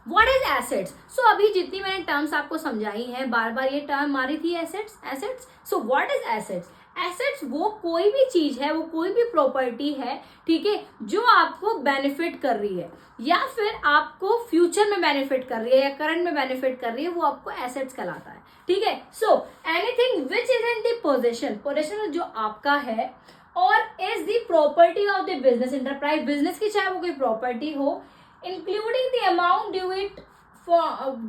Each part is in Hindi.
What is assets? सो अभी जितनी मैंने टर्म्स आपको समझाई हैं, बार बार ये टर्म आ रही थी assets. So what is assets? Assets वो कोई भी चीज है, वो कोई भी प्रॉपर्टी है, ठीक है, जो आपको बेनिफिट कर रही है या फिर आपको फ्यूचर में बेनिफिट कर रही है या करंट में बेनिफिट कर रही है, वो आपको एसेट्स कहलाता है. ठीक है. So anything which is in the possession जो आपका है और is the property of the business enterprise, business की चाहे वो कोई प्रॉपर्टी हो, including the amount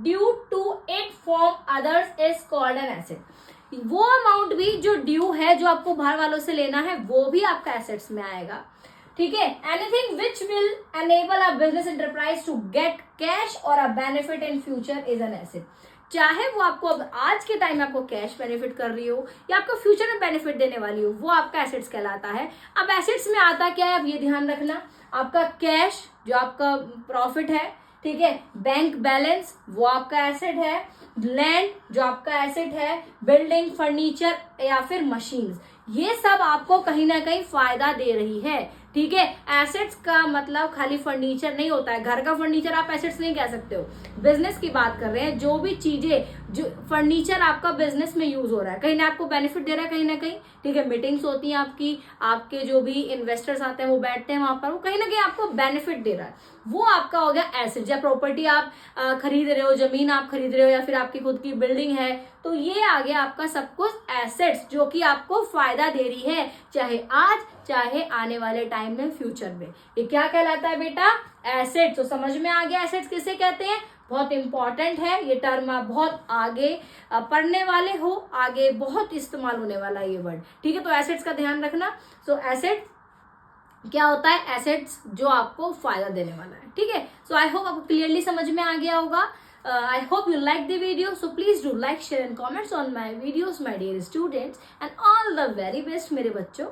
due to it from others is called an asset. वो अमाउंट भी जो ड्यू है, जो आपको बाहर वालों से लेना है, वो भी आपका एसेट्स में आएगा. ठीक है. Anything which will enable a business enterprise to get cash और a benefit in future is an asset. चाहे वो आपको अब आज के टाइम में आपको कैश बेनिफिट कर रही हो या आपको फ्यूचर में बेनिफिट देने वाली हो, वो आपका एसेट्स कहलाता है. अब एसेट्स में आता क्या है, अब ये ध्यान रखना, आपका कैश जो आपका प्रॉफिट है, ठीक है, बैंक बैलेंस वो आपका एसेट है, लैंड जो आपका एसेट है, बिल्डिंग, फर्नीचर या फिर मशीन्स, ये सब आपको कहीं ना कहीं फायदा दे रही है. ठीक है. एसेट्स का मतलब खाली फर्नीचर नहीं होता है, घर का फर्नीचर आप एसेट्स नहीं कह सकते हो. बिजनेस की बात कर रहे हैं, जो भी चीजें, जो फर्नीचर आपका बिजनेस में यूज हो रहा है, कहीं ना आपको बेनिफिट दे रहा है, कहीं ना कहीं. ठीक है. मीटिंग्स होती हैं आपकी, आपके जो भी इन्वेस्टर्स आते हैं वो बैठते हैं वहां पर, वो कहीं ना कहीं आपको बेनिफिट दे रहा है, वो आपका हो गया एसेट. या प्रॉपर्टी आप खरीद रहे हो, जमीन आप खरीद रहे हो या फिर आपकी खुद की बिल्डिंग है, तो ये आ गया आपका सब कुछ एसेट्स, जो कि आपको फायदा दे रही है, चाहे आज चाहे आने वाले टाइम में, फ्यूचर में. ये क्या कहलाता है बेटा? एसेट्स. तो समझ में आ गया एसेट्स किसे कहते हैं? बहुत इंपॉर्टेंट है ये टर्म, आप बहुत आगे पढ़ने वाले हो, आगे बहुत इस्तेमाल होने वाला है ये वर्ड. ठीक है. तो एसेट्स का ध्यान रखना. सो एसेट क्या होता है? एसेट्स जो आपको फायदा देने वाला है. ठीक है. सो आई होप आपको क्लियरली समझ में आ गया होगा. I hope you like the video, so please do like, share and comments on my videos, my dear students, and all the very best मेरे बच्चों.